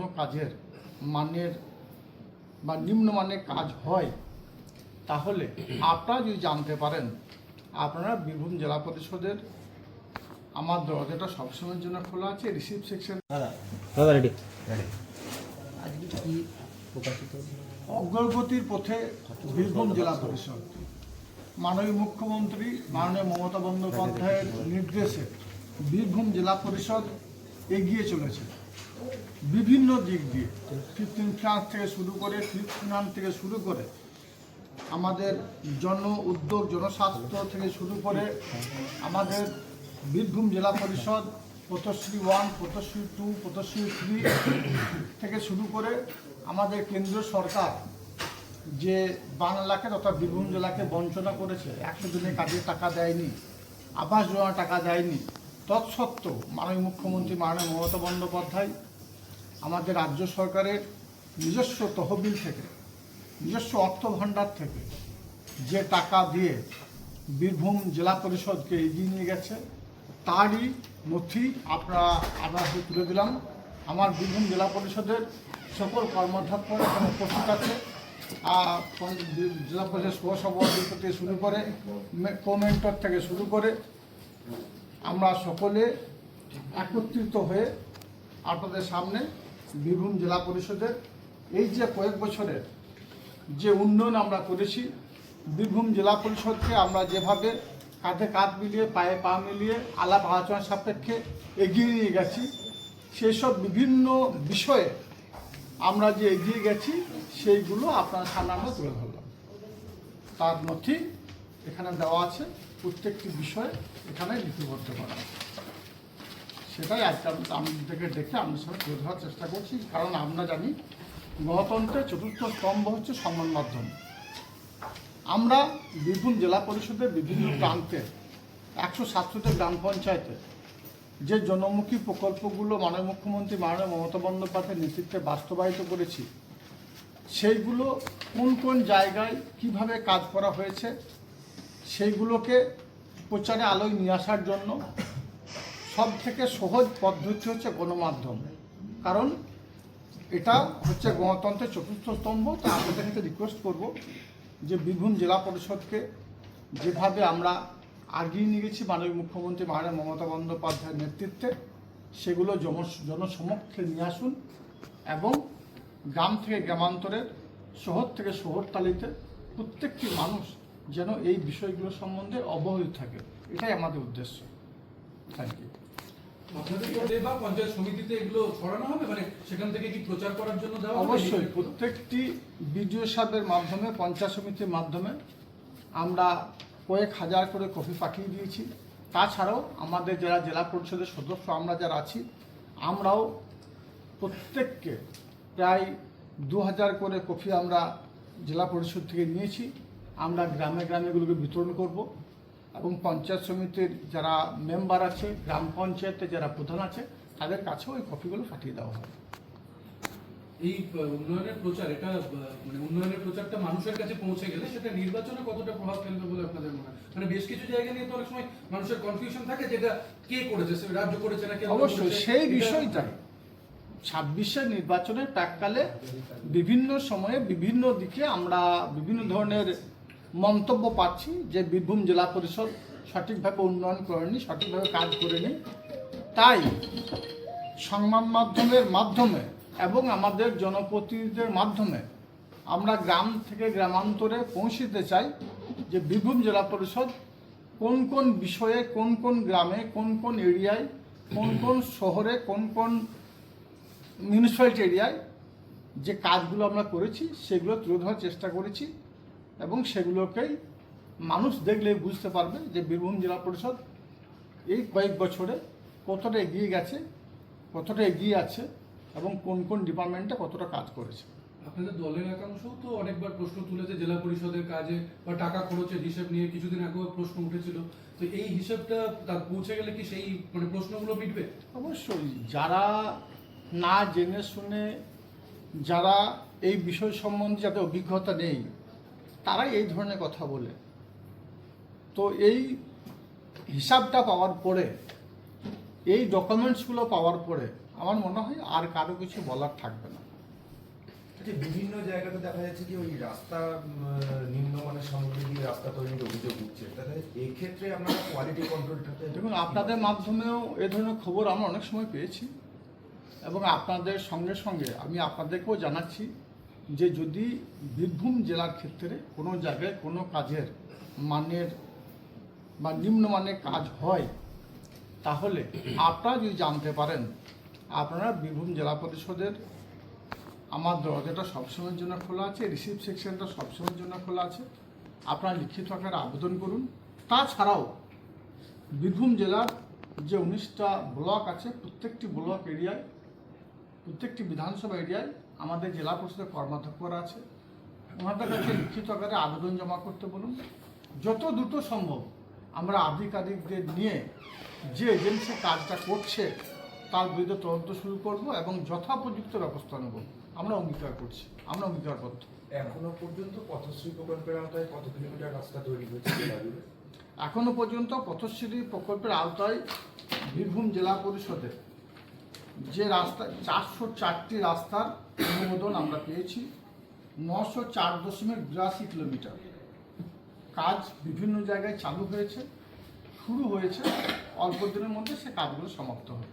কোনো কাজের মানের বা নিম্নমানের কাজ হয় তাহলে আপনারা যদি জানতে পারেন আপনারা বীরভূম জেলা পরিষদের আমার দরজাটা সবসময়ের জন্য খোলা আছে। রিসিভ সেকশন অগ্রগতির পথে বীরভূম জেলা পরিষদ মাননীয় মুখ্যমন্ত্রী মাননীয় মমতা বন্দ্যোপাধ্যায়ের নির্দেশে বীরভূম জেলা পরিষদ এগিয়ে চলেছে বিভিন্ন দিক দিয়ে। ফিফটিন ফ্লান্স থেকে শুরু করে ফিফথ ফিনান্স থেকে শুরু করে আমাদের জন উদ্যোগ জনস্বাস্থ্য থেকে শুরু করে আমাদের বীরভূম জেলা পরিষদ পথশ্রী 1, পথশ্রী 2, পথশ্রী 3 থেকে শুরু করে আমাদের কেন্দ্রীয় সরকার যে বাংলাকে তথা বীরভূম জেলাকে বঞ্চনা করেছে, 100 দিনের কাজের টাকা দেয়নি, আবাস যোজনা টাকা দেয়নি, তৎসত্ত্বেও মাননীয় মুখ্যমন্ত্রী মাননীয় মমতা বন্দ্যোপাধ্যায় আমাদের রাজ্য সরকারের নিজস্ব তহবিল থেকে নিজস্ব অর্থ ভাণ্ডার থেকে যে টাকা দিয়ে বীরভূম জেলা পরিষদকে এগিয়ে নিয়ে গেছে তারই নথি আপনারা তুলে দিলাম। আমার বীরভূম জেলা পরিষদের সকল কর্মাধ্যক্ষরা এখানে উপস্থিত আছে। জেলা পরিষদের সহসভাপতি থেকে শুরু করে কোমেন্টর থেকে শুরু করে আমরা সকলে একত্রিত হয়ে আপনাদের সামনে বীরভূম জেলা পরিষদের এই যে কয়েক বছরের যে উন্নয়ন আমরা করেছি, বীরভূম জেলা পরিষদকে আমরা যেভাবে কাঁধে কাঁধ মিলিয়ে পায়ে পা মিলিয়ে আলাপ আলোচনা সাপেক্ষে এগিয়ে নিয়ে গেছি, সেসব বিভিন্ন বিষয়ে আমরা যে এগিয়ে গেছি সেইগুলো আপনার সামনে আমরা তুলে ধরলাম। তার নথি এখানে দেওয়া আছে, প্রত্যেকটি বিষয়ে এখানে লিপিবদ্ধ করা আছে। সেটাই আজকে আমাদের থেকে দেখে আমাদের সঙ্গে তুলে ধরার চেষ্টা করছি। কারণ আমরা জানি গণতন্ত্রের চতুর্থ স্তম্ভ হচ্ছে সংবাদ মাধ্যম। আমরা বীরভূম জেলা পরিষদের বিভিন্ন প্রান্তে 167 গ্রাম পঞ্চায়েতে যে জনমুখী প্রকল্পগুলো মাননীয় মুখ্যমন্ত্রী মাননীয় মমতা বন্দ্যোপাধ্যায়ের নেতৃত্বে বাস্তবায়িত করেছি, সেইগুলো কোন কোন জায়গায় কিভাবে কাজ করা হয়েছে সেইগুলোকে প্রচারে আলোয় নিয়ে আসার জন্য সব থেকে সহজ পদ্ধতি হচ্ছে গণমাধ্যম। কারণ এটা হচ্ছে গণতন্ত্রের চতুর্থ স্তম্ভ। তা আপনাদের কাছে রিকোয়েস্ট করব যে বীরভূম জেলা পরিষদকে যেভাবে আমরা আগিয়ে নিয়ে গেছি মাননীয় মুখ্যমন্ত্রী মাননীয় মমতা বন্দ্যোপাধ্যায়ের নেতৃত্বে, সেগুলো জনসমক্ষে নিয়ে আসুন এবং গ্রাম থেকে গ্রামান্তরের শহর থেকে শহরতলিতে প্রত্যেকটি মানুষ যেন এই বিষয়গুলো সম্বন্ধে অবহিত থাকে, এটাই আমাদের উদ্দেশ্য। Thank you. পঞ্চায়েত সমিতিতে এগুলো ছড়ানো হবে, মানে সেখান থেকে কি প্রচার করার জন্য দেওয়া হবে? অবশ্যই প্রত্যেকটি বিডিও সাহেবের মাধ্যমে পঞ্চায়েত সমিতির মাধ্যমে আমরা কয়েক হাজার করে কপি পাঠিয়ে দিয়েছি। তাছাড়াও আমাদের যারা জেলা পরিষদের সদস্য আমরা যারা আছি, আমরাও প্রত্যেককে প্রায় 2000 করে কপি আমরা জেলা পরিষদ থেকে নিয়েছি। আমরা গ্রামে গ্রামে এগুলোকে বিতরণ করব এবং পঞ্চায়েত সমিতির যারা মেম্বার আছে, গ্রাম পঞ্চায়েতে যারা প্রধান আছে, তাদের কাছেও ওই কপিগুলো পাঠিয়ে দেওয়া হবে। এই উন্নয়নের প্রচার, এটা মানে উন্নয়নের প্রচারটা মানুষের কাছে পৌঁছে গেলে সেটা নির্বাচনে কতটা প্রভাব ফেলবে বলে আপনাদের মনে হয়? মানে বেশ কিছু জায়গা নিয়ে তো অনেক সময় মানুষের কনফিউশন থাকে যে এটা কে করেছে, রাজ্য করেছে নাকি? অবশ্যই সেই বিষয়টাই 26-এর নির্বাচনের প্রাককালে বিভিন্ন সময়ে বিভিন্ন দিকে আমরা বিভিন্ন ধরনের মন্তব্য পাচ্ছি যে বীরভূম জেলা পরিষদ সঠিকভাবে উন্নয়ন করেনি, সঠিকভাবে কাজ করেনি। তাই সংবাদ মাধ্যমের মাধ্যমে এবং আমাদের জনপ্রতিনিধিদের মাধ্যমে আমরা গ্রাম থেকে গ্রামান্তরে পৌঁছে দিতে চাই যে বীরভূম জেলা পরিষদ কোন কোন বিষয়ে, কোন কোন গ্রামে, কোন কোন এরিয়ায়, কোন কোন শহরে, কোন কোন মিউনিসিপ্যালিটি এরিয়ায় যে কাজগুলো আমরা করেছি সেগুলো তুলে ধরার চেষ্টা করেছি এবং সেগুলোকেই মানুষ দেখলেই বুঝতে পারবে যে বীরভূম জেলা পরিষদ এই কয়েক বছরে কতটা এগিয়ে গেছে, কতটা এগিয়ে আছে এবং কোন কোন ডিপার্টমেন্টে কতটা কাজ করেছে। আপনাদের দলের একাংশও তো অনেকবার প্রশ্ন তুলেছে জেলা পরিষদের কাজে বা টাকা খরচের হিসেব নিয়ে, কিছুদিন আগেও প্রশ্ন উঠেছিল। তো এই হিসাবটা তার পৌঁছে গেলে কি সেই মানে প্রশ্নগুলো মিটবে? অবশ্যই যারা না জেনে শুনে, যারা এই বিষয় সম্বন্ধে যাদের অভিজ্ঞতা নেই, তারাই এই ধরনের কথা বলে। তো এই হিসাবটা পাওয়ার পরে, এই ডকুমেন্টসগুলো পাওয়ার পরে আমার মনে হয় আর কারো কিছু বলার থাকবে না। আচ্ছা, বিভিন্ন জায়গাতে দেখা যাচ্ছে কি ওই রাস্তা নিম্নমানের সামগ্রী দিয়ে রাস্তা তৈরির অভিযোগ উঠছে, তাহলে এক্ষেত্রে আপনারা কোয়ালিটি কন্ট্রোলটাতে দেখুন, আপনাদের মাধ্যমেও এ ধরনের খবর আমরা অনেক সময় পেয়েছি এবং আপনাদের সঙ্গে সঙ্গে আমি আপনাদেরকেও জানাচ্ছি যে যদি বীরভূম জেলার ক্ষেত্রে কোনো জায়গায় কোনো কাজের মানের বা নিম্নমানের কাজ হয়, তাহলে আপনারা যদি জানতে পারেন, আপনারা বীরভূম জেলা পরিষদের আমার দরজাটা সবসময়ের জন্য খোলা আছে, রিসিভ সেকশনটা সবসময়ের জন্য খোলা আছে, আপনারা লিখিত আকারে আবেদন করুন। তাছাড়াও বীরভূম জেলার যে 19টা ব্লক আছে, প্রত্যেকটি ব্লক এরিয়ায়, প্রত্যেকটি বিধানসভা এরিয়ায় আমাদের জেলা পরিষদের কর্মাধ্যক্ষরা আছে, ওনাদের কাছে লিখিত আকারে আবেদন জমা করতে বলুন। যত দ্রুত সম্ভব আমরা আধিকারিকদের নিয়ে যে এজেন্সি কাজটা করছে তার বিরুদ্ধে তদন্ত শুরু করব এবং যথাপযুক্ত ব্যবস্থা নেব। আমরা অঙ্গীকার করছি, আমরা অঙ্গীকারবদ্ধ। এখনো পর্যন্ত পথশ্রী প্রকল্পের আওতায় কত কিলোমিটার রাস্তা তৈরি হয়েছে জেলা জুড়ে? এখনো পর্যন্ত পথশ্রী প্রকল্পের আওতায় বীরভূম জেলা পরিষদের যে রাস্তা 404টি রাস্তার অনুমোদন আমরা পেয়েছি, 904.82 কিলোমিটার কাজ বিভিন্ন জায়গায় চালু হয়েছে, শুরু হয়েছে, অল্প দিনের মধ্যে সে কাজগুলো সমাপ্ত হবে।